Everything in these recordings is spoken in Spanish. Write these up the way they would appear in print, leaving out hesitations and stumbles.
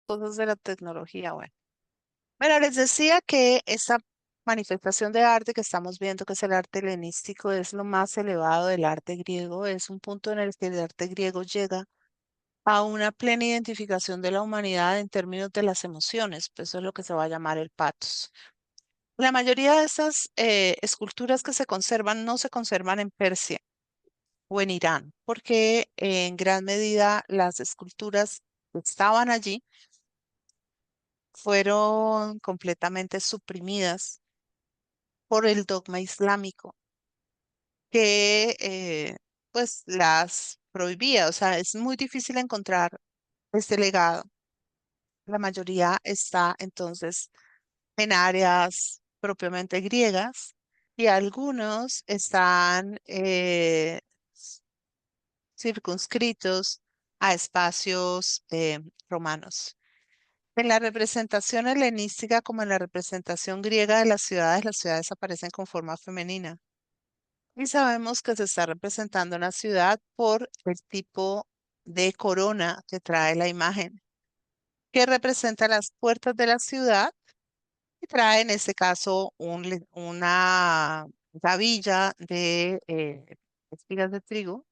cosas de la tecnología. Bueno, les decía que esta manifestación de arte que estamos viendo, que es el arte helenístico, es lo más elevado del arte griego. Es un punto en el que el arte griego llega a una plena identificación de la humanidad en términos de las emociones, pues eso es lo que se va a llamar el pathos. La mayoría de esas esculturas que se conservan no se conservan en Persia o en Irán, porque en gran medida las esculturas que estaban allí fueron completamente suprimidas por el dogma islámico, que pues las prohibía. O sea, es muy difícil encontrar este legado. La mayoría está entonces en áreas propiamente griegas y algunos están circunscritos a espacios romanos. En la representación helenística como en la representación griega de las ciudades aparecen con forma femenina. Y sabemos que se está representando una ciudad por el tipo de corona que trae la imagen, que representa las puertas de la ciudad y trae en este caso una gavilla de espigas de trigo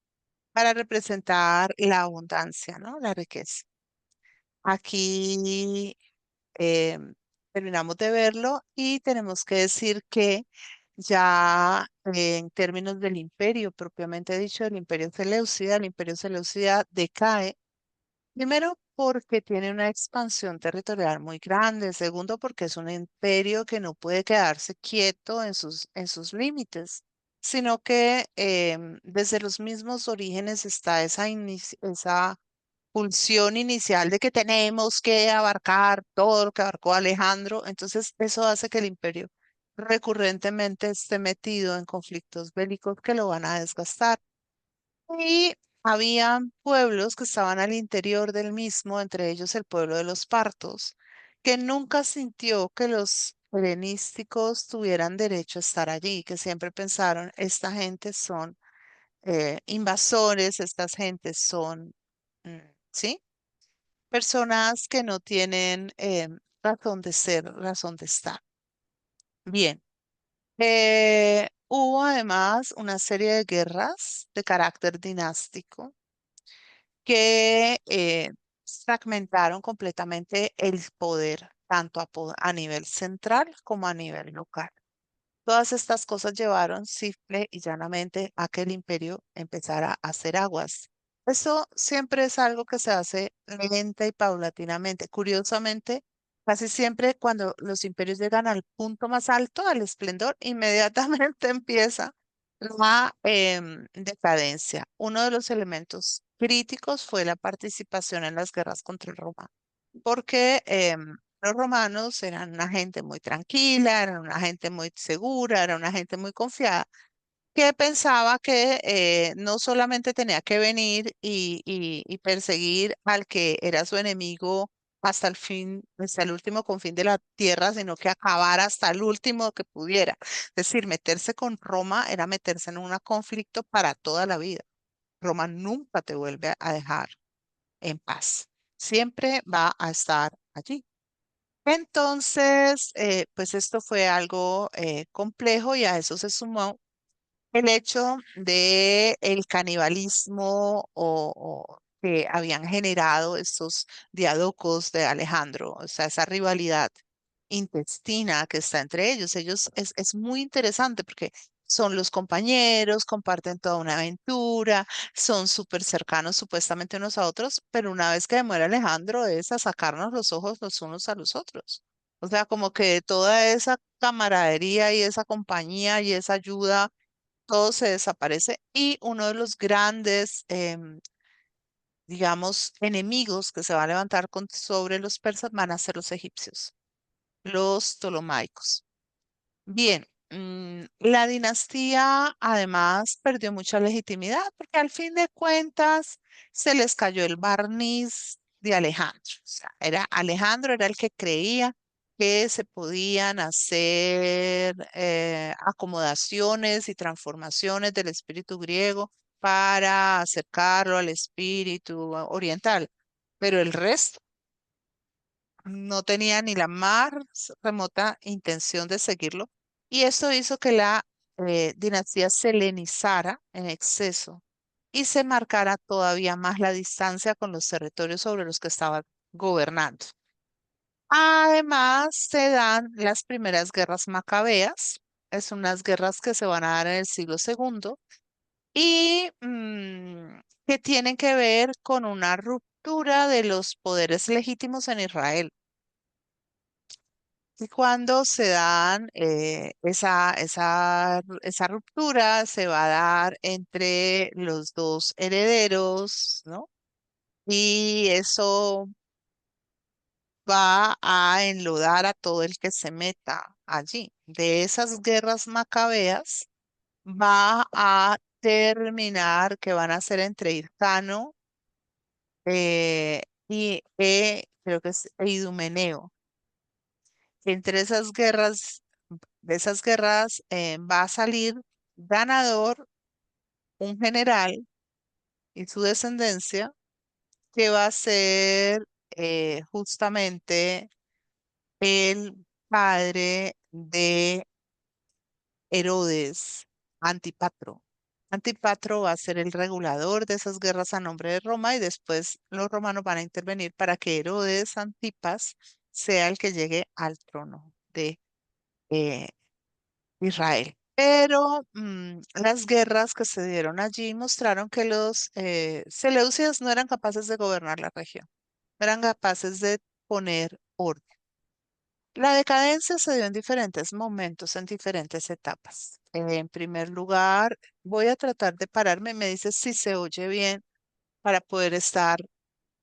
para representar la abundancia, ¿no? La riqueza. Aquí eh, terminamos de verlo y tenemos que decir que ya en términos del imperio propiamente dicho, el imperio Seleucida decae, primero porque tiene una expansión territorial muy grande, segundo porque es un imperio que no puede quedarse quieto en sus límites, sino que desde los mismos orígenes está esa pulsión inicial de que tenemos que abarcar todo lo que abarcó Alejandro. Entonces eso hace que el imperio recurrentemente esté metido en conflictos bélicos que lo van a desgastar. Y había pueblos que estaban al interior del mismo, entre ellos el pueblo de los partos, que nunca sintió que los helenísticos tuvieran derecho a estar allí, que siempre pensaron, esta gente son invasores, estas gentes son, mm, ¿sí? Personas que no tienen razón de ser, razón de estar. Bien, hubo además una serie de guerras de carácter dinástico que fragmentaron completamente el poder, tanto a nivel central como a nivel local. Todas estas cosas llevaron simple y llanamente a que el imperio empezara a hacer aguas. Eso siempre es algo que se hace lenta y paulatinamente. Curiosamente, casi siempre cuando los imperios llegan al punto más alto, al esplendor, inmediatamente empieza la decadencia. Uno de los elementos críticos fue la participación en las guerras contra Roma, porque los romanos eran una gente muy tranquila, eran una gente muy segura, era una gente muy confiada, que pensaba que no solamente tenía que venir y perseguir al que era su enemigo hasta el fin, hasta el último confín de la tierra, sino que acabar hasta el último que pudiera. Es decir, meterse con Roma era meterse en un conflicto para toda la vida. Roma nunca te vuelve a dejar en paz. Siempre va a estar allí. Entonces, pues esto fue algo complejo y a eso se sumó el hecho de el canibalismo o que habían generado estos diaducos de Alejandro, o sea, esa rivalidad intestina que está entre ellos. Ellos es muy interesante porque son los compañeros, comparten toda una aventura, son súper cercanos supuestamente unos a otros, pero una vez que muere Alejandro es a sacarnos los ojos los unos a los otros. O sea, como que toda esa camaradería y esa compañía y esa ayuda todo se desaparece y uno de los grandes, digamos, enemigos que se va a levantar sobre los persas van a ser los egipcios, los ptolomaicos. Bien, la dinastía además perdió mucha legitimidad porque al fin de cuentas se les cayó el barniz de Alejandro. O sea, Alejandro era el que creía que se podían hacer acomodaciones y transformaciones del espíritu griego para acercarlo al espíritu oriental, pero el resto no tenía ni la más remota intención de seguirlo, y esto hizo que la dinastía se helenizara en exceso y se marcara todavía más la distancia con los territorios sobre los que estaba gobernando. Además, se dan las primeras guerras macabeas, es unas guerras que se van a dar en el siglo segundo y que tienen que ver con una ruptura de los poderes legítimos en Israel. Y cuando se dan esa ruptura, se va a dar entre los dos herederos, ¿no? Y eso va a enlodar a todo el que se meta allí. De esas guerras macabeas va a terminar que van a ser entre Hircano creo que es Idumeneo. Entre esas guerras, de esas guerras va a salir ganador un general y su descendencia que va a ser justamente el padre de Herodes, Antipatro. Antipatro va a ser el regulador de esas guerras a nombre de Roma y después los romanos van a intervenir para que Herodes Antipas sea el que llegue al trono de eh, Israel. Pero las guerras que se dieron allí mostraron que los seleucidas no eran capaces de gobernar la región, no eran capaces de poner orden. La decadencia se dio en diferentes momentos, en diferentes etapas. En primer lugar, voy a tratar de pararme, me dice si se oye bien para poder estar,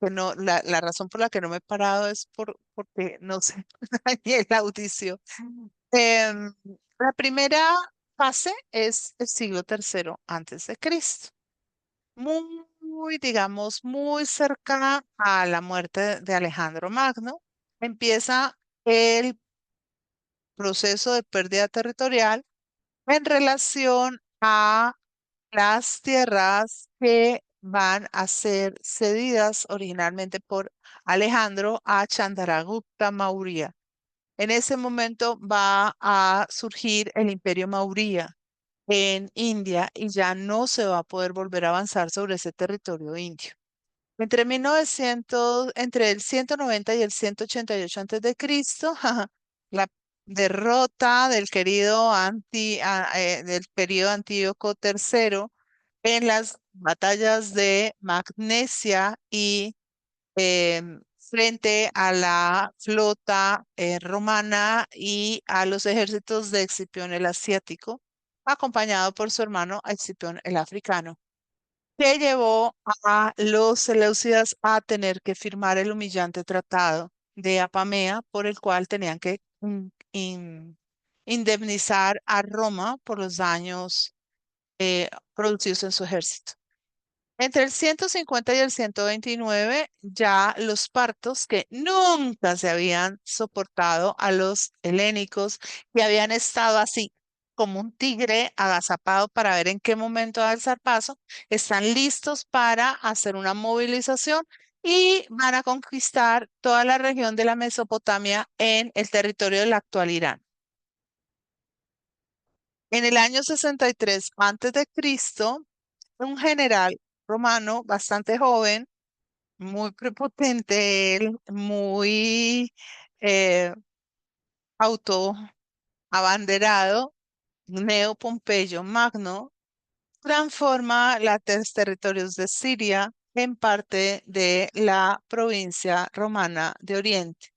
que no, la razón por la que no me he parado es porque no se dañé la audición. Em, la primera fase es el siglo tercero antes de Cristo, muy, digamos, muy cerca a la muerte de Alejandro Magno. Empieza el proceso de pérdida territorial en relación a las tierras que van a ser cedidas originalmente por Alejandro a Chandragupta Maurya. En ese momento va a surgir el Imperio Maurya en India y ya no se va a poder volver a avanzar sobre ese territorio indio. Entre el 190 y el 188 antes de Cristo, la derrota del del periodo Antíoco III en las batallas de Magnesia y frente a la flota romana y a los ejércitos de Escipión el Asiático, acompañado por su hermano Escipión el Africano, que llevó a los seleucidas a tener que firmar el humillante tratado de Apamea, por el cual tenían que indemnizar a Roma por los daños producidos en su ejército. Entre el 150 y el 129, ya los partos que nunca se habían soportado a los helénicos, que habían estado así como un tigre agazapado para ver en qué momento da el zarpazo, están listos para hacer una movilización y van a conquistar toda la región de la Mesopotamia en el territorio del actual Irán. En el año 63 antes de Cristo, un general romano bastante joven, muy prepotente él, muy eh, autoabanderado, Neo Pompeyo Magno, transforma los territorios de Siria en parte de la provincia romana de Oriente.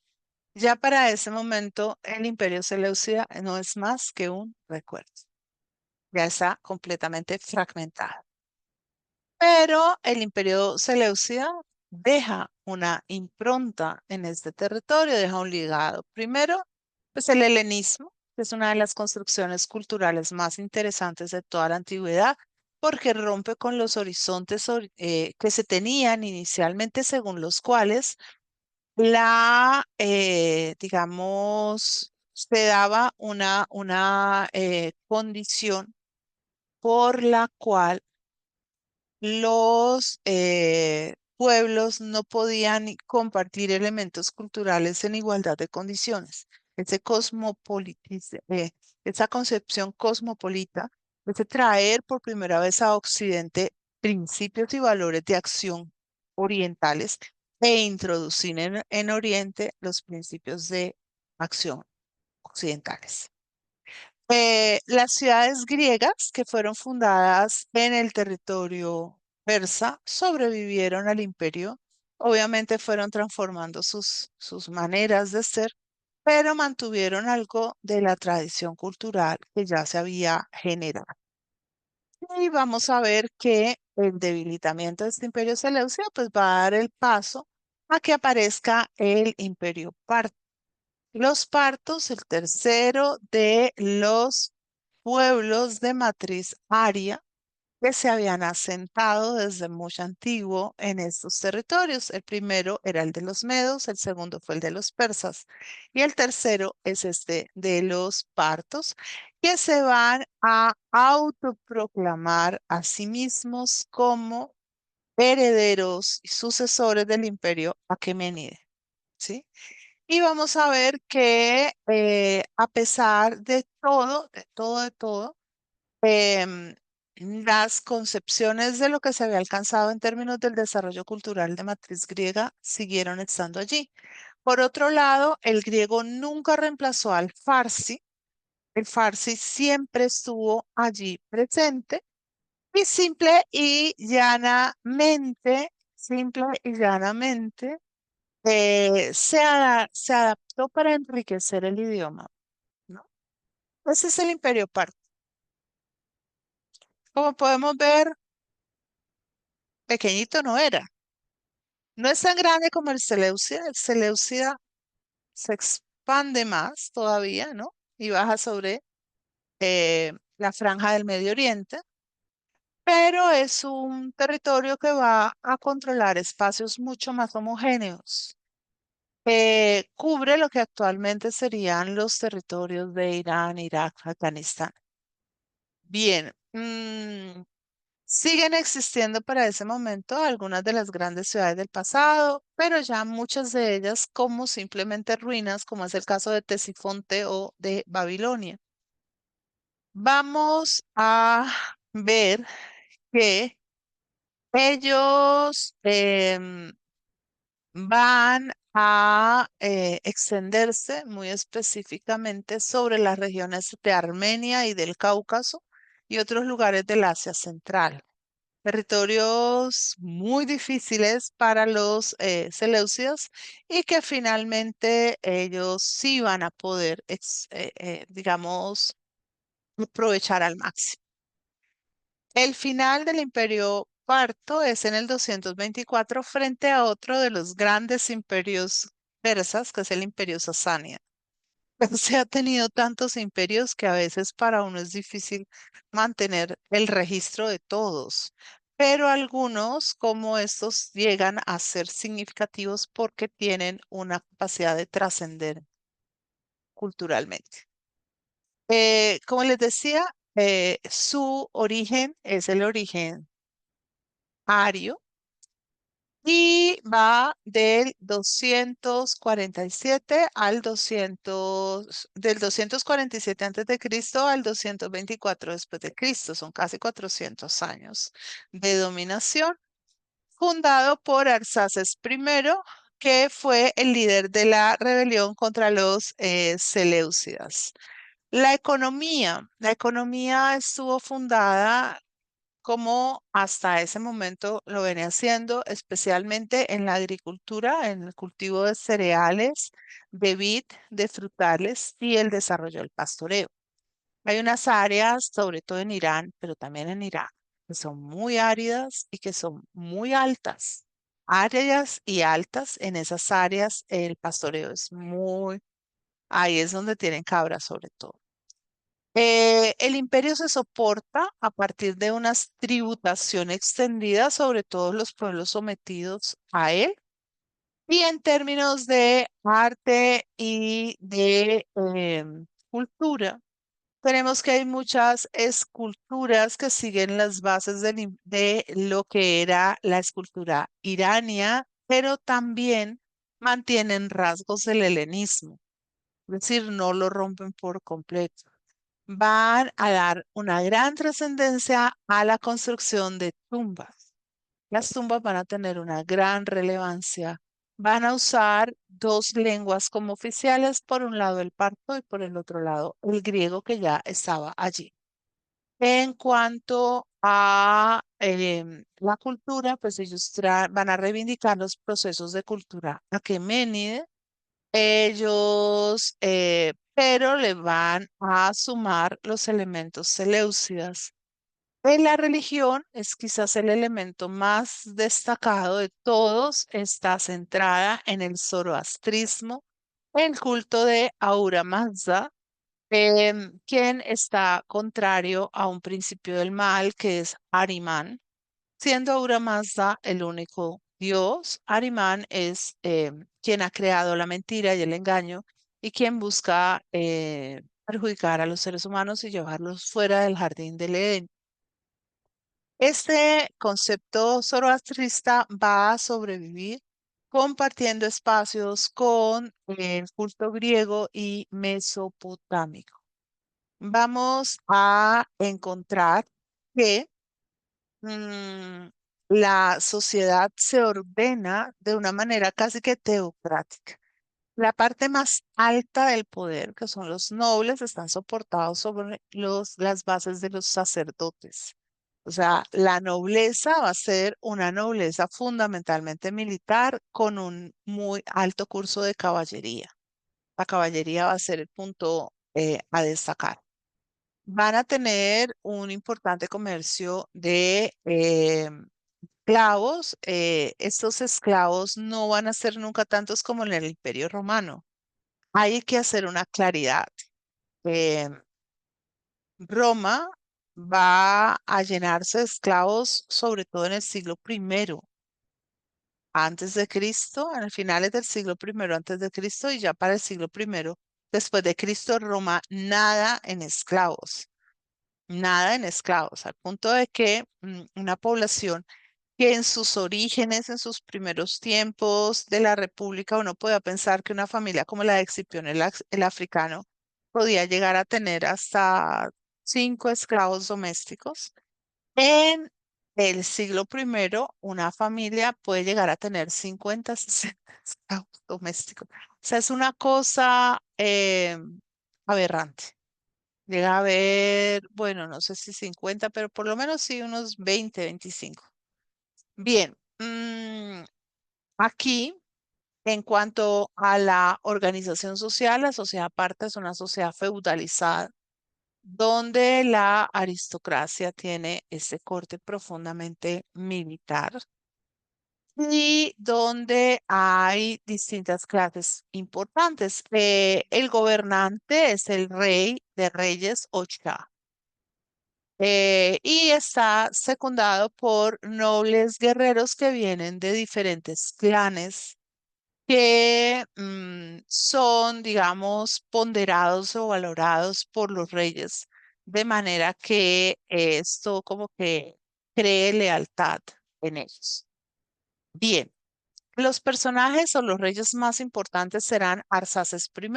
Ya para ese momento, el imperio seleucida no es más que un recuerdo, ya está completamente fragmentado. Pero el imperio seleucida deja una impronta en este territorio, deja un legado. Primero, pues el helenismo, que es una de las construcciones culturales más interesantes de toda la antigüedad, porque rompe con los horizontes que se tenían inicialmente, según los cuales digamos, se daba una condición por la cual los pueblos no podían compartir elementos culturales en igualdad de condiciones. Ese esa concepción cosmopolita, ese traer por primera vez a Occidente principios y valores de acción orientales e introducir en Oriente los principios de acción occidentales. Las ciudades griegas que fueron fundadas en el territorio persa sobrevivieron al imperio. Obviamente fueron transformando sus maneras de ser, pero mantuvieron algo de la tradición cultural que ya se había generado. Y vamos a ver que el debilitamiento de este imperio seleucida pues va a dar el paso a que aparezca el imperio parto. Los partos, el tercero de los pueblos de matriz aria que se habían asentado desde muy antiguo en estos territorios. El primero era el de los medos, el segundo fue el de los persas y el tercero es este de los partos, que se van a autoproclamar a sí mismos como herederos y sucesores del imperio aquemenide. ¿Sí? Y vamos a ver que a pesar de todo, em, las concepciones de lo que se había alcanzado en términos del desarrollo cultural de matriz griega siguieron estando allí. Por otro lado, el griego nunca reemplazó al farsi. El farsi siempre estuvo allí presente y simple y llanamente, se adaptó para enriquecer el idioma, ¿no? Ese es el imperio parto. Como podemos ver, pequeñito no era. No es tan grande como el Seleucida. El Seleucida se expande más todavía, ¿no? Y baja sobre la franja del Medio Oriente, pero es un territorio que va a controlar espacios mucho más homogéneos. Cubre lo que actualmente serían los territorios de Irán, Irak, Afganistán. Bien, siguen existiendo para ese momento algunas de las grandes ciudades del pasado, pero ya muchas de ellas como simplemente ruinas, como es el caso de Tesifonte o de Babilonia. Vamos a ver que ellos van a extenderse muy específicamente sobre las regiones de Armenia y del Cáucaso y otros lugares del Asia Central. Territorios muy difíciles para los seleucidas y que finalmente ellos sí van a poder, digamos, aprovechar al máximo. El final del imperio parto es en el 224 frente a otro de los grandes imperios persas, que es el imperio sasánida. Se ha tenido tantos imperios que a veces para uno es difícil mantener el registro de todos, pero algunos como estos llegan a ser significativos porque tienen una capacidad de trascender culturalmente. Como les decía, su origen es el origen ario y va del 247 al 200, del 247 antes de Cristo al 224 después de Cristo. Son casi 400 años de dominación, fundado por Arsaces I, que fue el líder de la rebelión contra los seleucidas. La economía estuvo fundada como hasta ese momento lo venía haciendo, especialmente en la agricultura, en el cultivo de cereales, de vid, de frutales y el desarrollo del pastoreo. Hay unas áreas, sobre todo en Irán, pero también en Irak, que son muy áridas y que son muy altas. Áridas y altas, en esas áreas el pastoreo es ahí es donde tienen cabras sobre todo. El imperio se soporta a partir de una tributación extendida sobre todos los pueblos sometidos a él. Y en términos de arte y de cultura, Tenemos que hay muchas esculturas que siguen las bases de lo que era la escultura irania, pero también mantienen rasgos del helenismo, es decir, no lo rompen por completo. Van a dar una gran trascendencia a la construcción de tumbas. Las tumbas van a tener una gran relevancia. Van a usar dos lenguas como oficiales, por un lado el parto y por el otro lado el griego que ya estaba allí. En cuanto a la cultura, pues ellos van a reivindicar los procesos de cultura aqueménide. Ellos, pero le van a sumar los elementos seleucidas. En la religión es quizás el elemento más destacado de todos, está centrada en el zoroastrismo, el culto de Ahura Mazda, quien está contrario a un principio del mal que es Ahriman, siendo Ahura Mazda el único Dios. Ahriman es quien ha creado la mentira y el engaño y quien busca perjudicar a los seres humanos y llevarlos fuera del jardín del Edén. Este concepto zoroastrista va a sobrevivir compartiendo espacios con el culto griego y mesopotámico. Vamos a encontrar que mm, la sociedad se ordena de una manera casi que teocrática. La parte más alta del poder, que son los nobles, están soportados sobre las bases de los sacerdotes. O sea, la nobleza va a ser una nobleza fundamentalmente militar con un muy alto curso de caballería. La caballería va a ser el punto a destacar. Van a tener un importante comercio de esclavos. Estos esclavos no van a ser nunca tantos como en el Imperio Romano. Hay que hacer una claridad. Eh, Roma va a llenarse de esclavos, sobre todo en el siglo primero antes de Cristo, en el finales del siglo primero antes de Cristo y ya para el siglo primero después de Cristo, Roma nada en esclavos, nada en esclavos, al punto de que una población que en sus orígenes, en sus primeros tiempos de la República, uno podía pensar que una familia como la de Escipión el africano podía llegar a tener hasta 5 esclavos domésticos. En el siglo primero, una familia puede llegar a tener 50, 60 esclavos domésticos. O sea, es una cosa aberrante. Llega a haber, bueno, no sé si 50, pero por lo menos sí unos 20, 25. Bien, aquí, en cuanto a la organización social, la sociedad aparte es una sociedad feudalizada, donde la aristocracia tiene ese corte profundamente militar y donde hay distintas clases importantes. El gobernante es el rey de reyes o shah. Y está secundado por nobles guerreros que vienen de diferentes clanes que son, digamos, ponderados o valorados por los reyes, de manera que esto como que cree lealtad en ellos. Bien. Los personajes o los reyes más importantes serán Arsaces I,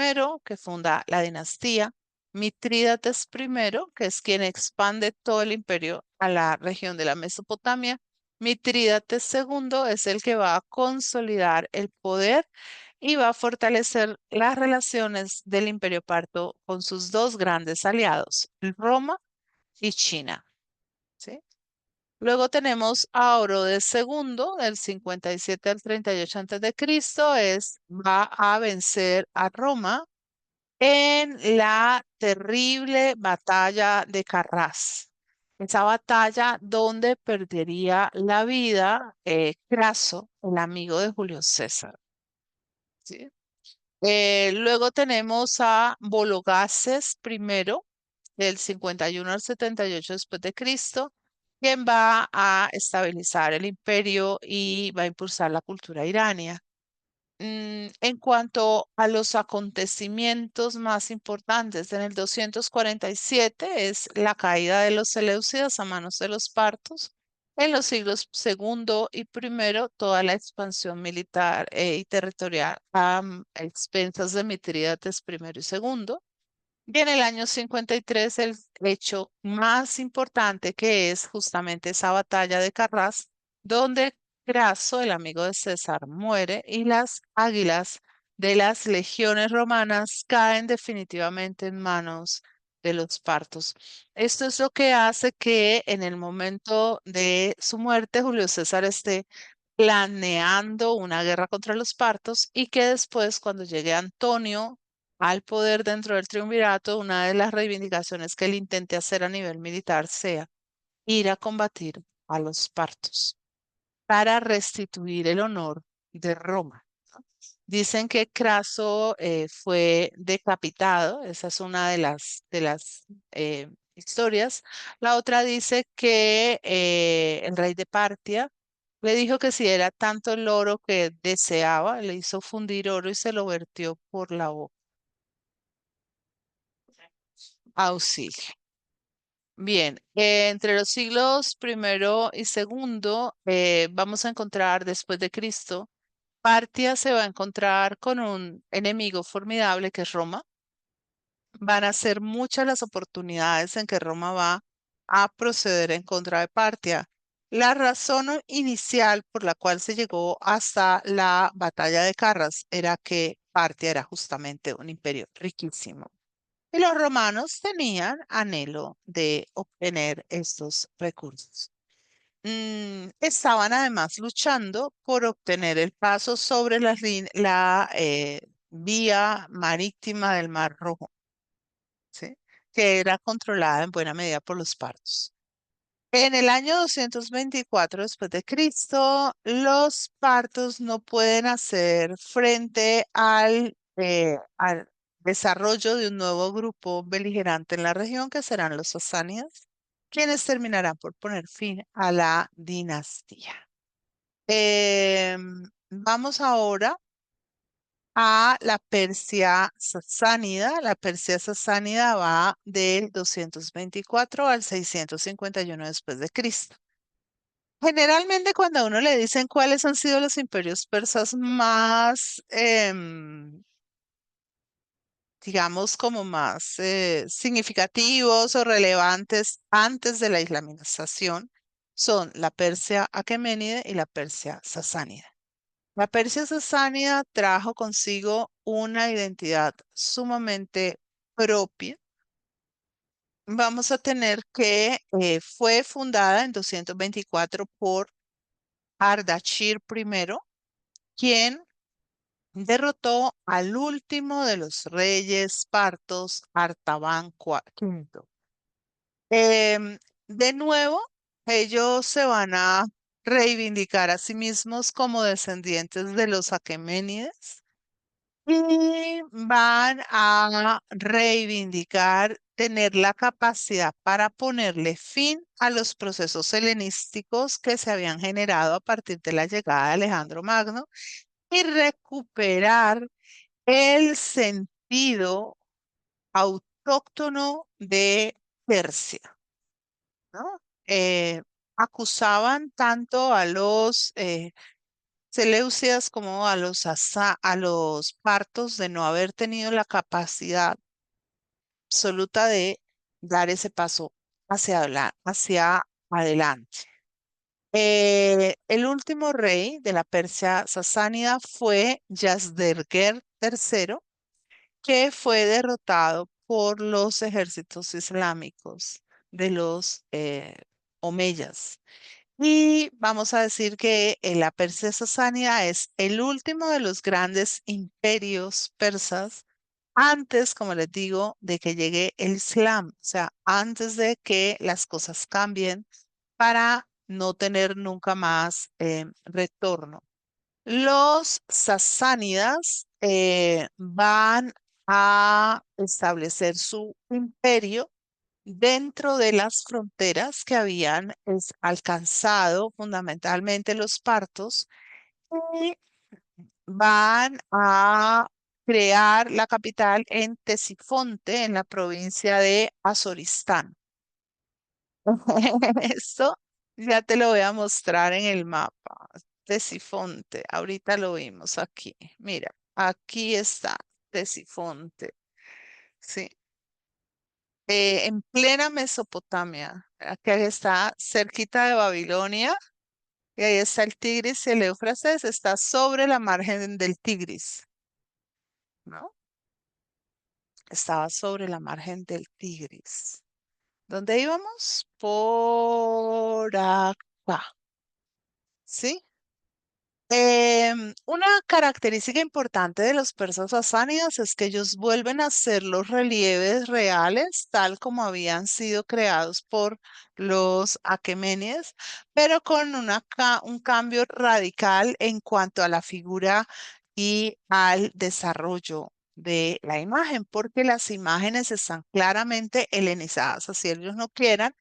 que funda la dinastía, Mitrídates I, que es quien expande todo el imperio a la región de la Mesopotamia. Mitrídates II es el que va a consolidar el poder y va a fortalecer las relaciones del imperio parto con sus dos grandes aliados, Roma y China. ¿Sí? Luego tenemos a Orodes II, del 57 al 38 antes de Cristo, va a vencer a Roma en la terrible batalla de Carrás. Esa batalla donde perdería la vida Craso, el amigo de Julio César. ¿Sí? Luego tenemos a Vologases I, del 51 al 78 después de Cristo, quien va a estabilizar el imperio y va a impulsar la cultura irania. En cuanto a los acontecimientos más importantes, en el 247 es la caída de los seleucidas a manos de los partos. En los siglos segundo y primero, toda la expansión militar y territorial a expensas de Mitrídates primero y segundo. Y en el año 53, el hecho más importante que es justamente esa batalla de Carrás, donde Craso, el amigo de César, muere y las águilas de las legiones romanas caen definitivamente en manos de los partos. Esto es lo que hace que en el momento de su muerte Julio César esté planeando una guerra contra los partos y que después, cuando llegue Antonio al poder dentro del triunvirato, una de las reivindicaciones que él intente hacer a nivel militar sea ir a combatir a los partos para restituir el honor de Roma. Dicen que Craso fue decapitado, esa es una de las historias. La otra dice que el rey de Partia le dijo que si era tanto el oro que deseaba, le hizo fundir oro y se lo vertió por la boca. Auxilio. Bien, entre los siglos primero y segundo, vamos a encontrar después de Cristo, Partia se va a encontrar con un enemigo formidable que es Roma. Van a ser muchas las oportunidades en que Roma va a proceder en contra de Partia. La razón inicial por la cual se llegó hasta la batalla de Carras era que Partia era justamente un imperio riquísimo. Y los romanos tenían anhelo de obtener estos recursos. Estaban además luchando por obtener el paso sobre la vía marítima del Mar Rojo, ¿sí? Que era controlada en buena medida por los partos. En el año 224 después de Cristo, los partos no pueden hacer frente al desarrollo de un nuevo grupo beligerante en la región, que serán los sasánidas, quienes terminarán por poner fin a la dinastía. Vamos ahora a la Persia sasánida. La Persia sasánida va del 224 al 651 después de Cristo. Generalmente cuando a uno le dicen cuáles han sido los imperios persas más, digamos, como más significativos o relevantes antes de la islamización, son la Persia aqueménide y la Persia sasánida. La Persia sasánida trajo consigo una identidad sumamente propia. Vamos a tener que fue fundada en 224 por Ardashir I, quien derrotó al último de los reyes partos, Artaban V. De nuevo, ellos se van a reivindicar a sí mismos como descendientes de los aqueménides y van a reivindicar tener la capacidad para ponerle fin a los procesos helenísticos que se habían generado a partir de la llegada de Alejandro Magno y recuperar el sentido autóctono de Persia, ¿no? Acusaban tanto a los seleucidas como a los partos de no haber tenido la capacidad absoluta de dar ese paso hacia adelante. El último rey de la Persia sasánida fue Yazdegerd III, que fue derrotado por los ejércitos islámicos de los omeyas. Y vamos a decir que la Persia sasánida es el último de los grandes imperios persas antes, como les digo, de que llegue el Islam, o sea, antes de que las cosas cambien para no tener nunca más retorno. Los sasánidas van a establecer su imperio dentro de las fronteras que habían alcanzado fundamentalmente los partos y van a crear la capital en Tesifonte, en la provincia de Azoristán. Esto ya te lo voy a mostrar en el mapa. Tesifonte, ahorita lo vimos aquí. Mira, aquí está Tesifonte, sí. En plena Mesopotamia. Aquí está cerquita de Babilonia. Y ahí está el Tigris y el Éufrates está sobre la margen del Tigris, ¿no? Estaba sobre la margen del Tigris. ¿Dónde íbamos? Por acá, ¿sí? Una característica importante de los persas sasánidas es que ellos vuelven a hacer los relieves reales tal como habían sido creados por los aqueménides, pero con un cambio radical en cuanto a la figura y al desarrollo de la imagen, porque las imágenes están claramente helenizadas, así ellos no quieran.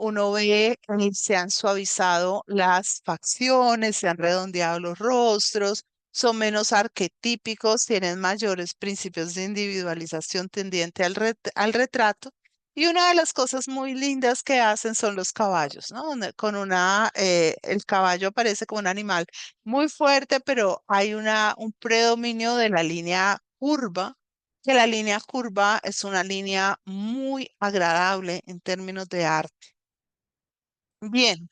Uno ve que se han suavizado las facciones, se han redondeado los rostros, son menos arquetípicos, tienen mayores principios de individualización tendiente al retrato. Y una de las cosas muy lindas que hacen son los caballos, ¿no? El caballo aparece como un animal muy fuerte, pero hay un predominio de la línea curva, que la línea curva es una línea muy agradable en términos de arte. Bien,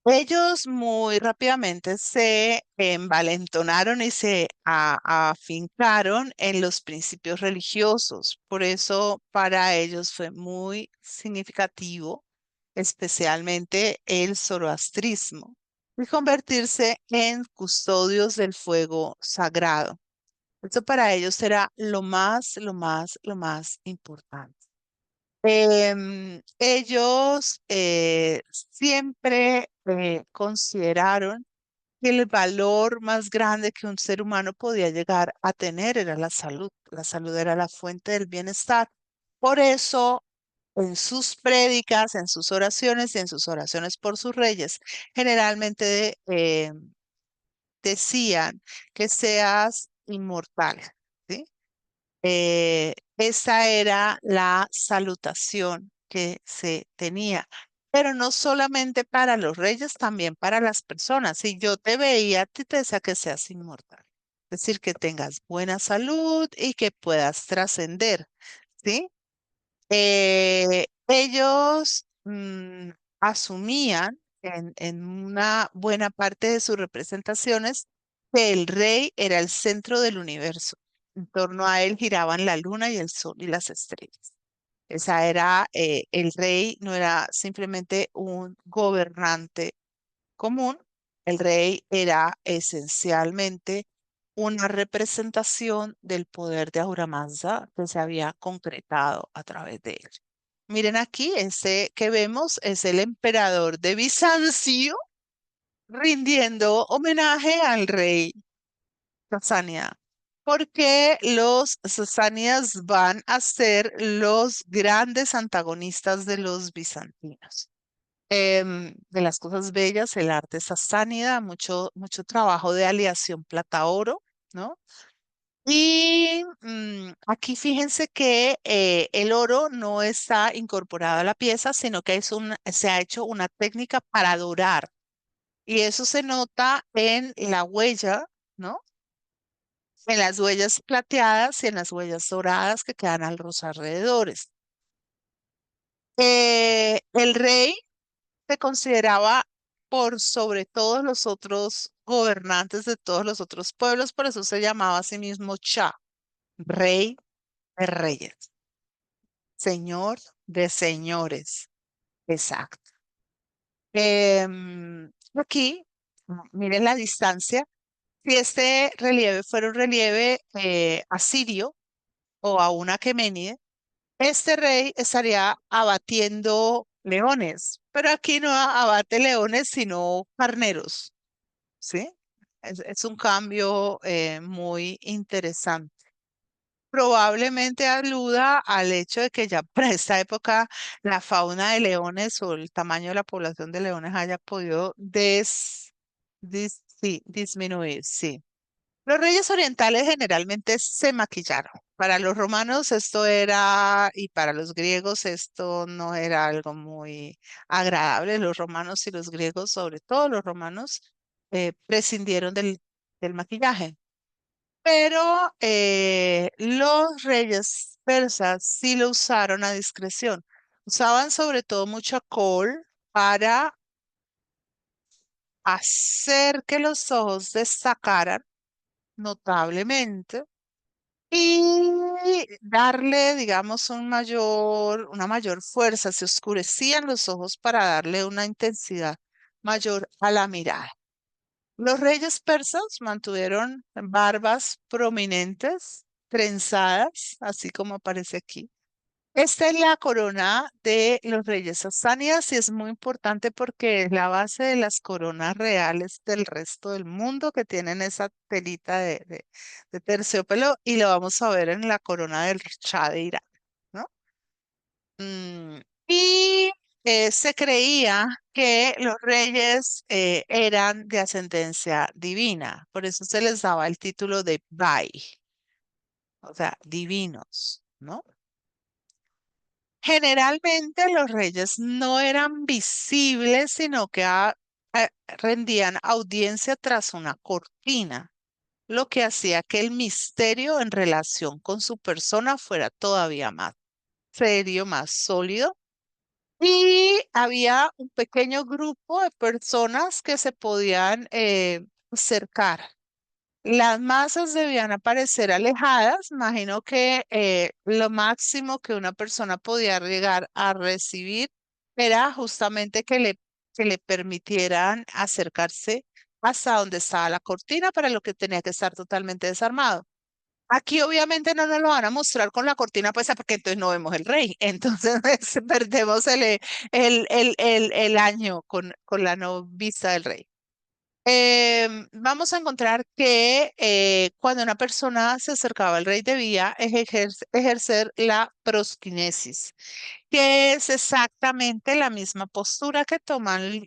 ellos muy rápidamente se envalentonaron y se afincaron en los principios religiosos. Por eso para ellos fue muy significativo, especialmente el zoroastrismo, y convertirse en custodios del fuego sagrado. Eso para ellos era lo más importante. Ellos siempre consideraron que el valor más grande que un ser humano podía llegar a tener era la salud. La salud era la fuente del bienestar. Por eso, en sus prédicas, en sus oraciones y en sus oraciones por sus reyes, generalmente decían que seas inmortal, ¿sí? Esa era la salutación que se tenía, pero no solamente para los reyes, también para las personas. Si yo te veía, a ti te decía que seas inmortal, es decir, que tengas buena salud y que puedas trascender, ¿sí? Ellos asumían en una buena parte de sus representaciones que el rey era el centro del universo. En torno a él giraban la luna y el sol y las estrellas. El rey no era simplemente un gobernante común, el rey era esencialmente una representación del poder de Ahura Mazda que se había concretado a través de él. Miren aquí, ese que vemos es el emperador de Bizancio rindiendo homenaje al rey Sasánida, porque los sasánidas van a ser los grandes antagonistas de los bizantinos. De las cosas bellas, el arte sasánida, mucho trabajo de aleación plata-oro, ¿no? Y aquí fíjense que el oro no está incorporado a la pieza, sino que se ha hecho una técnica para dorar. Y eso se nota en la huella, ¿no? En las huellas plateadas y en las huellas doradas que quedan a los alrededores. El rey se consideraba por sobre todos los otros gobernantes de todos los otros pueblos, por eso se llamaba a sí mismo Shah, rey de reyes, señor de señores. Exacto. Aquí, miren la distancia. Si este relieve fuera un relieve asirio o a una aqueménide, este rey estaría abatiendo leones, pero aquí no abate leones, sino carneros, ¿sí? Es un cambio muy interesante. Probablemente aluda al hecho de que ya para esta época la fauna de leones o el tamaño de la población de leones haya podido sí, disminuir, sí. Los reyes orientales generalmente se maquillaron. Para los romanos esto era, y para los griegos esto no era algo muy agradable. Los romanos y los griegos, sobre todo los romanos, prescindieron del maquillaje. Pero los reyes persas sí lo usaron a discreción. Usaban sobre todo mucha col para hacer que los ojos destacaran notablemente y darle, digamos, una mayor fuerza. Se oscurecían los ojos para darle una intensidad mayor a la mirada. Los reyes persas mantuvieron barbas prominentes, trenzadas, así como aparece aquí. Esta es la corona de los reyes sasánidas y es muy importante porque es la base de las coronas reales del resto del mundo que tienen esa telita de terciopelo y lo vamos a ver en la corona del Shah de Irán, ¿no? Mm, y se creía que los reyes eran de ascendencia divina, por eso se les daba el título de Bai, o sea, divinos, ¿no? Generalmente los reyes no eran visibles, sino que rendían audiencia tras una cortina, lo que hacía que el misterio en relación con su persona fuera todavía más serio, más sólido. Y había un pequeño grupo de personas que se podían acercar. Las masas debían aparecer alejadas. Imagino que lo máximo que una persona podía llegar a recibir era justamente que le permitieran acercarse hasta donde estaba la cortina, para lo que tenía que estar totalmente desarmado. Aquí obviamente no nos lo van a mostrar con la cortina puesta porque entonces no vemos el rey. Entonces perdemos el año con la no vista del rey. Vamos a encontrar que cuando una persona se acercaba al rey debía ejercer la prosquinesis, que es exactamente la misma postura que toman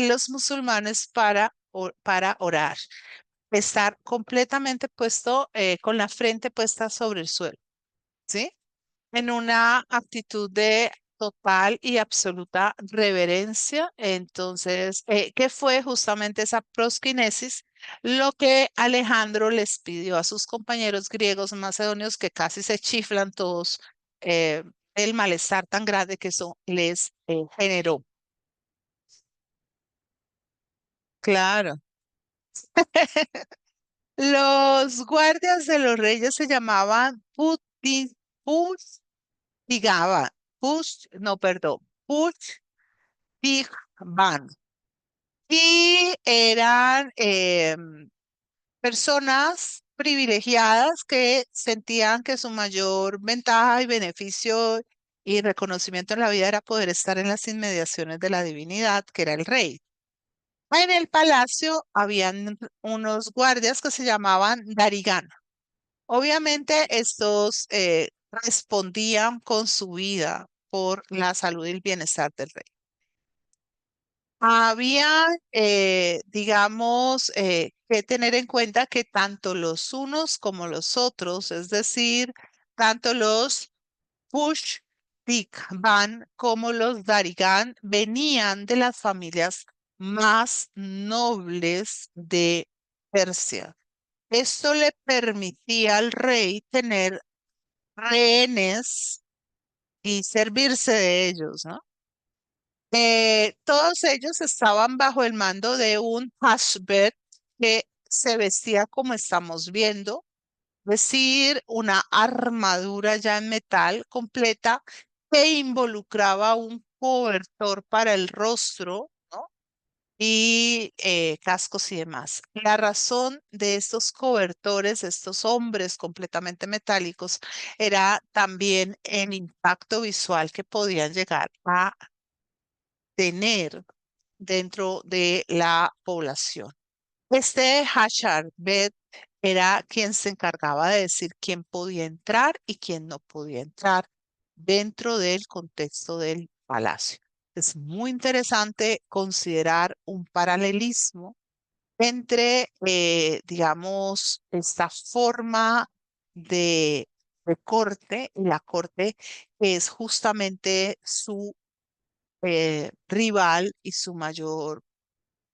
los musulmanes para orar, estar completamente puesto con la frente puesta sobre el suelo, ¿sí? En una actitud de total y absoluta reverencia. Entonces, ¿qué fue justamente esa prosquinesis? Lo que Alejandro les pidió a sus compañeros griegos macedonios, que casi se chiflan todos, eh, el malestar tan grande que eso les generó. Claro. Los guardias de los reyes se llamaban Pustigaba, no, perdón, Pushtigban. Y eran personas privilegiadas que sentían que su mayor ventaja y beneficio y reconocimiento en la vida era poder estar en las inmediaciones de la divinidad, que era el rey. En el palacio habían unos guardias que se llamaban Darigán. Obviamente estos respondían con su vida por la salud y el bienestar del rey. Había, digamos, que tener en cuenta que tanto los unos como los otros, es decir, tanto los Pushtik-ban como los Darigan, venían de las familias más nobles de Persia. Esto le permitía al rey tener rehenes y servirse de ellos, ¿no? Todos ellos estaban bajo el mando de un hashbet que se vestía como estamos viendo, es decir, una armadura ya en metal completa que involucraba un cobertor para el rostro, ¿no? Y cascos y demás. La razón de estos cobertores, estos hombres completamente metálicos, era también el impacto visual que podían llegar a tener dentro de la población. Este Hasharbet era quien se encargaba de decir quién podía entrar y quién no podía entrar dentro del contexto del palacio. Es muy interesante considerar un paralelismo entre, digamos, esta forma de, de corte y la corte que es justamente su rival y su mayor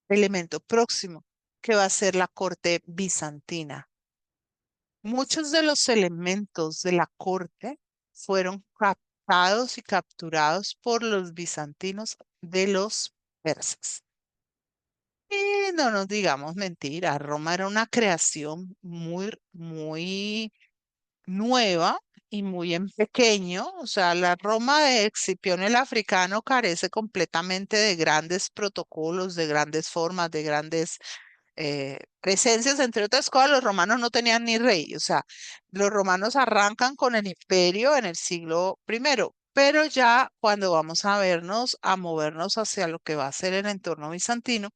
elemento próximo, que va a ser la corte bizantina. Muchos de los elementos de la corte fueron captados y capturados por los bizantinos de los persas. Y no nos digamos mentira, Roma era una creación muy nueva y muy en pequeño. O sea, la Roma de Escipión el Africano carece completamente de grandes protocolos, de grandes formas, de grandes presencias. Entre otras cosas, los romanos no tenían ni rey. O sea, los romanos arrancan con el imperio en el siglo primero. Pero ya cuando vamos a vernos, a movernos hacia lo que va a ser el entorno bizantino,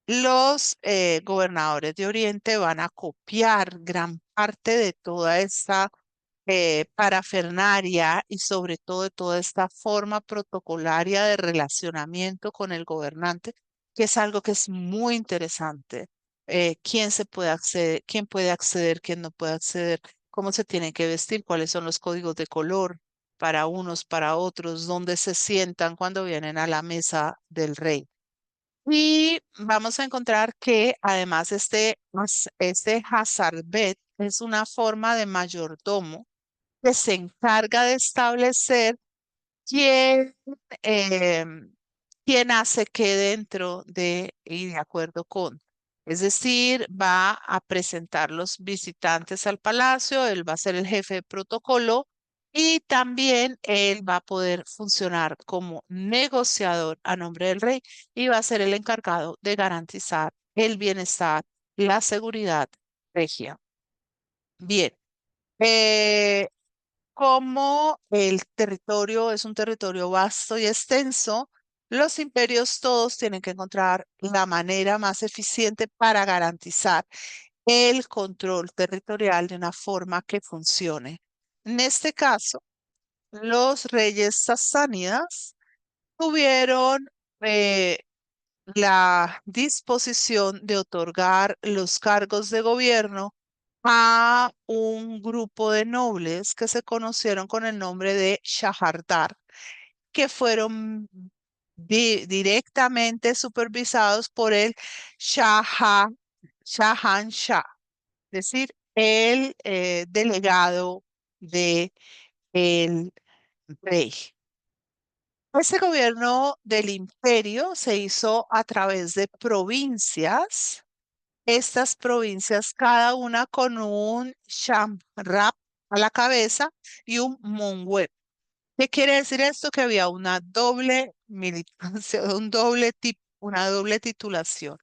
los gobernadores de Oriente van a copiar gran parte de toda esta parafernaria y sobre todo de toda esta forma protocolaria de relacionamiento con el gobernante, que es algo que es muy interesante. ¿Quién se puede acceder, quién puede acceder, quién no puede acceder, cómo se tienen que vestir, cuáles son los códigos de color para unos, para otros, dónde se sientan cuando vienen a la mesa del rey. Y vamos a encontrar que además este Hazarbet es una forma de mayordomo que se encarga de establecer quién, quién hace qué dentro de y de acuerdo con. Es decir, va a presentar los visitantes al palacio, él va a ser el jefe de protocolo y también él va a poder funcionar como negociador a nombre del rey y va a ser el encargado de garantizar el bienestar, la seguridad regia. Bien. eh, Como el territorio es un territorio vasto y extenso, los imperios todos tienen que encontrar la manera más eficiente para garantizar el control territorial de una forma que funcione. En este caso, los reyes sasánidas tuvieron eh, la disposición de otorgar los cargos de gobierno a un grupo de nobles que se conocieron con el nombre de Shahardar, que fueron directamente supervisados por el Shahanshah, es decir, el delegado de el rey. Ese gobierno del imperio se hizo a través de provincias. Estas provincias, cada una con un Shamrap a la cabeza y un Monweb. ¿Qué quiere decir esto? Que había una doble militancia, una doble titulación.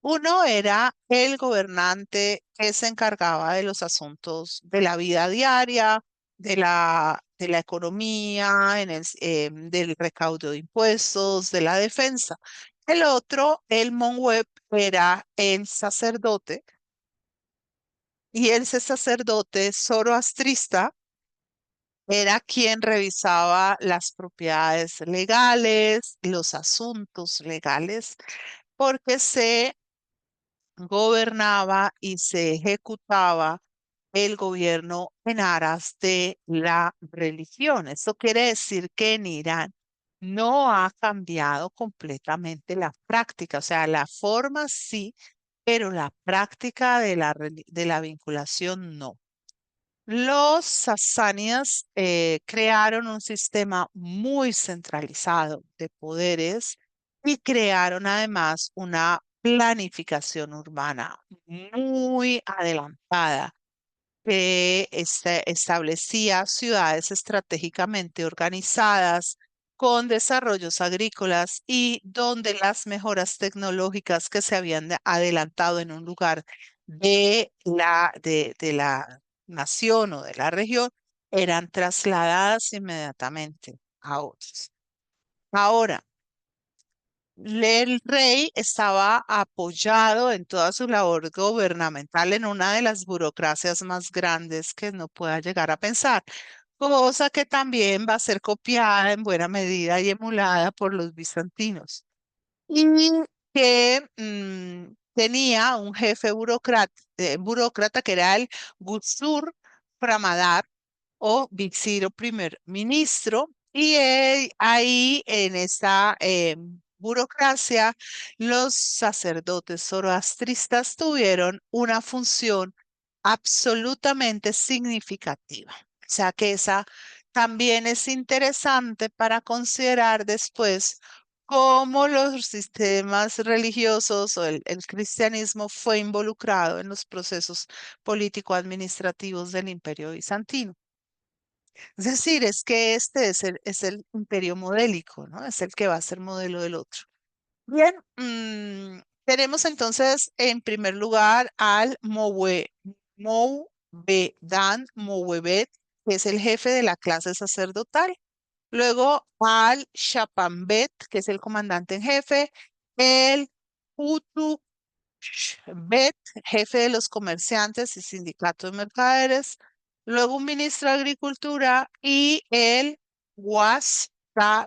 Uno era el gobernante que se encargaba de los asuntos de la vida diaria, de la economía, del recaudo de impuestos, de la defensa. El otro, el Monweb, era el sacerdote y ese sacerdote zoroastrista era quien revisaba las propiedades legales, los asuntos legales, porque se gobernaba y se ejecutaba el gobierno en aras de la religión. Eso quiere decir que en Irán no ha cambiado completamente la práctica, o sea, la forma sí, pero la práctica de de la vinculación no. Los sasánidas crearon un sistema muy centralizado de poderes y crearon además una planificación urbana muy adelantada que establecía ciudades estratégicamente organizadas con desarrollos agrícolas y donde las mejoras tecnológicas que se habían adelantado en un lugar de la nación o de la región eran trasladadas inmediatamente a otros. Ahora, el rey estaba apoyado en toda su labor gubernamental en una de las burocracias más grandes que no pueda llegar a pensar, cosa que también va a ser copiada en buena medida y emulada por los bizantinos. Y que tenía un jefe burócrata que era el Gutsur Pramadar o Vizir o primer ministro. Y ahí en esa burocracia, los sacerdotes zoroastristas tuvieron una función absolutamente significativa. O sea que esa también es interesante para considerar después cómo los sistemas religiosos o el cristianismo fue involucrado en los procesos político-administrativos del Imperio Bizantino. Es decir, es que este es el imperio modélico, ¿no? Es el que va a ser modelo del otro. Bien, tenemos entonces en primer lugar al Mouvedan Mouebet, que es el jefe de la clase sacerdotal. Luego al Shapambet, que es el comandante en jefe. El Hutu Bet, jefe de los comerciantes y sindicato de mercaderes, luego un ministro de Agricultura y el Was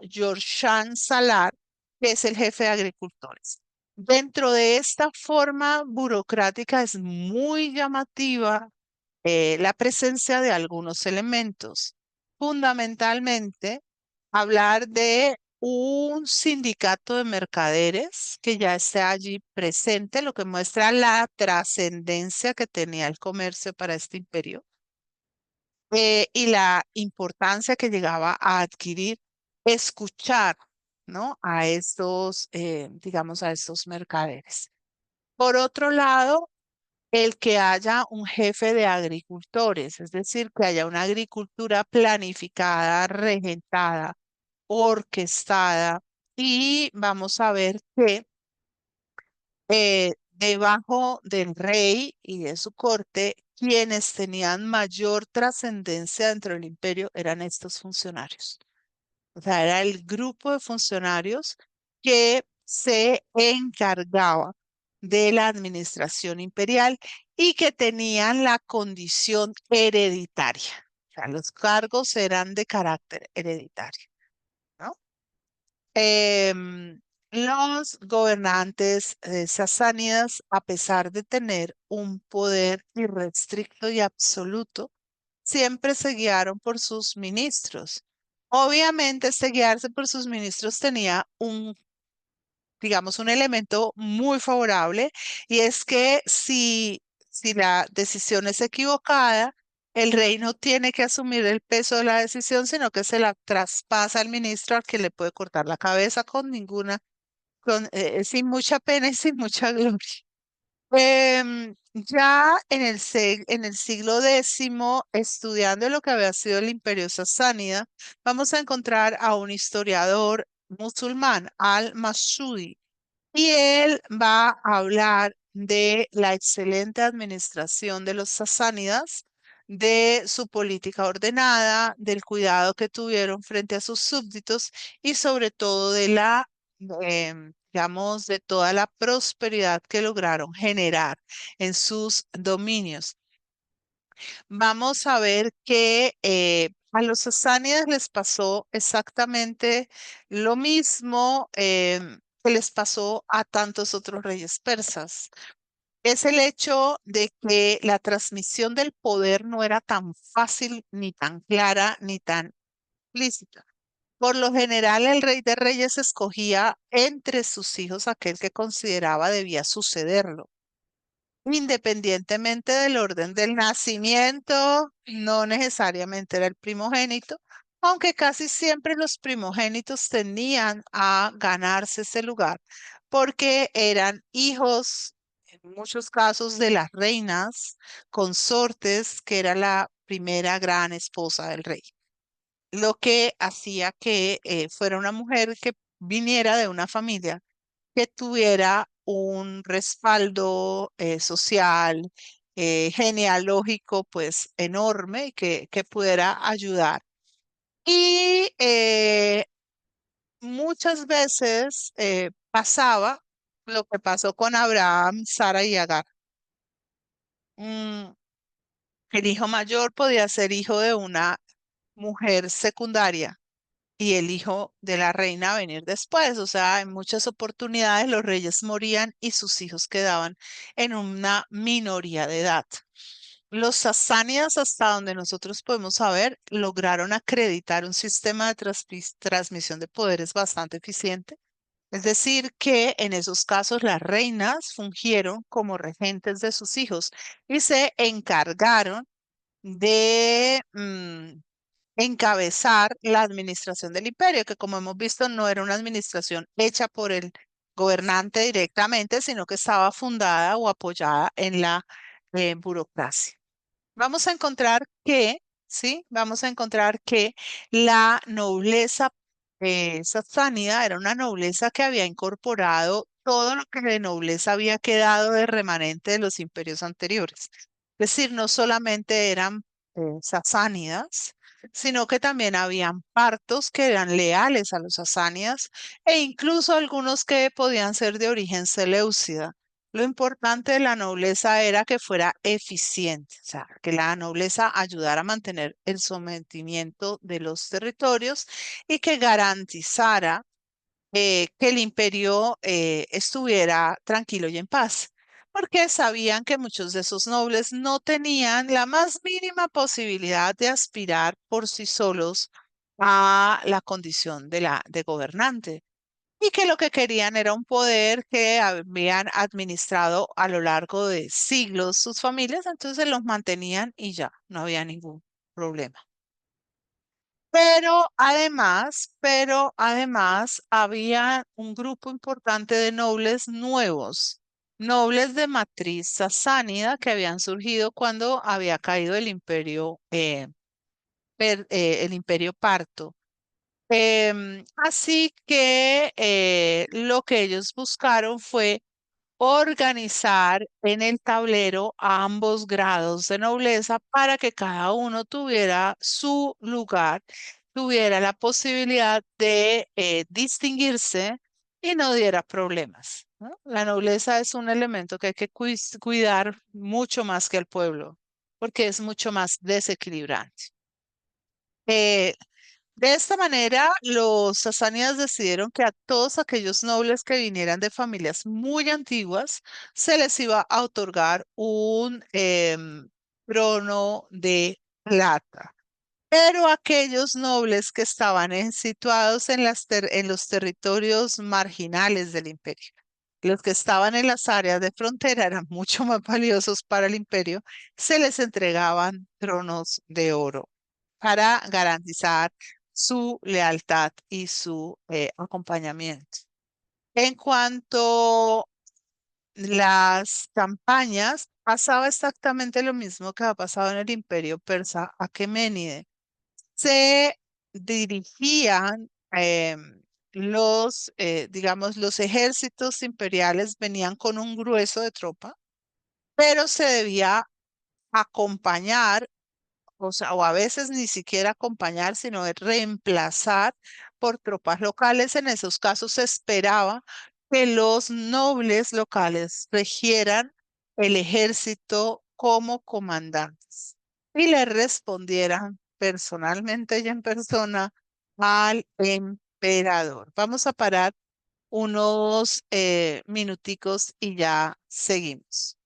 Yorshan Salar, que es el jefe de agricultores. Dentro de esta forma burocrática es muy llamativa la presencia de algunos elementos. Fundamentalmente, hablar de un sindicato de mercaderes que ya está allí presente, lo que muestra la trascendencia que tenía el comercio para este imperio y la importancia que llegaba a adquirir escuchar, ¿no? A estos, digamos, a estos mercaderes. Por otro lado, el que haya un jefe de agricultores, es decir, que haya una agricultura planificada, regentada, orquestada, y vamos a ver que debajo del rey y de su corte, quienes tenían mayor trascendencia dentro del imperio eran estos funcionarios. O sea, era el grupo de funcionarios que se encargaba de la administración imperial y que tenían la condición hereditaria. O sea, los cargos eran de carácter hereditario, ¿no? Los gobernantes sasánidas, a pesar de tener un poder irrestricto y absoluto, siempre se guiaron por sus ministros. Obviamente, este guiarse por sus ministros tenía un, digamos, un elemento muy favorable y es que si la decisión es equivocada, el rey no tiene que asumir el peso de la decisión, sino que se la traspasa al ministro al que le puede cortar la cabeza con ninguna, sin mucha pena y sin mucha gloria. Ya en el siglo X, estudiando lo que había sido el Imperio Sasánida, vamos a encontrar a un historiador musulmán, Al-Masudi, y él va a hablar de la excelente administración de los sasánidas, de su política ordenada, del cuidado que tuvieron frente a sus súbditos y sobre todo de digamos, de toda la prosperidad que lograron generar en sus dominios. Vamos a ver que a los sasánidas les pasó exactamente lo mismo que les pasó a tantos otros reyes persas. Es el hecho de que la transmisión del poder no era tan fácil, ni tan clara, ni tan explícita. Por lo general, el rey de reyes escogía entre sus hijos aquel que consideraba debía sucederlo. Independientemente del orden del nacimiento, no necesariamente era el primogénito, aunque casi siempre los primogénitos tenían a ganarse ese lugar porque eran hijos, en muchos casos, de las reinas consortes, que era la primera gran esposa del rey, lo que hacía que fuera una mujer que viniera de una familia que tuviera un respaldo social, genealógico, pues enorme y que pudiera ayudar. Y muchas veces pasaba lo que pasó con Abraham, Sara y Agar. Mm, el hijo mayor podía ser hijo de una mujer secundaria y el hijo de la reina a venir después. O sea, en muchas oportunidades los reyes morían y sus hijos quedaban en una minoría de edad. Los sasánidas, hasta donde nosotros podemos saber, lograron acreditar un sistema de transmisión de poderes bastante eficiente. Es decir, que en esos casos las reinas fungieron como regentes de sus hijos y se encargaron de encabezar la administración del imperio, que como hemos visto no era una administración hecha por el gobernante directamente, sino que estaba fundada o apoyada en la burocracia. Vamos a encontrar que, ¿sí? Vamos a encontrar que la nobleza sasánida era una nobleza que había incorporado todo lo que de nobleza había quedado de remanente de los imperios anteriores. Es decir, no solamente eran sasánidas, sino que también habían partos que eran leales a los sasánidas e incluso algunos que podían ser de origen seleucida. Lo importante de la nobleza era que fuera eficiente, o sea, que la nobleza ayudara a mantener el sometimiento de los territorios y que garantizara que el imperio estuviera tranquilo y en paz, porque sabían que muchos de esos nobles no tenían la más mínima posibilidad de aspirar por sí solos a la condición de gobernante y que lo que querían era un poder que habían administrado a lo largo de siglos sus familias, entonces los mantenían y ya, no había ningún problema. Pero además había un grupo importante de nobles nuevos, nobles de matriz sasánida que habían surgido cuando había caído el imperio parto. Así que lo que ellos buscaron fue organizar en el tablero a ambos grados de nobleza para que cada uno tuviera su lugar, tuviera la posibilidad de distinguirse y no diera problemas, ¿no? La nobleza es un elemento que hay que cuidar mucho más que el pueblo, porque es mucho más desequilibrante. Eh, de esta manera, los sasánidas decidieron que a todos aquellos nobles que vinieran de familias muy antiguas se les iba a otorgar un trono de plata. Pero aquellos nobles que estaban situados en los territorios marginales del imperio, los que estaban en las áreas de frontera eran mucho más valiosos para el imperio, se les entregaban tronos de oro para garantizar su lealtad y su acompañamiento. En cuanto las campañas, pasaba exactamente lo mismo que ha pasado en el imperio persa Aqueménide. Se dirigían digamos, los ejércitos imperiales venían con un grueso de tropa, pero se debía acompañar, o sea, o a veces ni siquiera acompañar, sino de reemplazar por tropas locales. En esos casos se esperaba que los nobles locales regieran el ejército como comandantes y le respondieran personalmente y en persona al emperador. Vamos a parar unos minuticos y ya seguimos.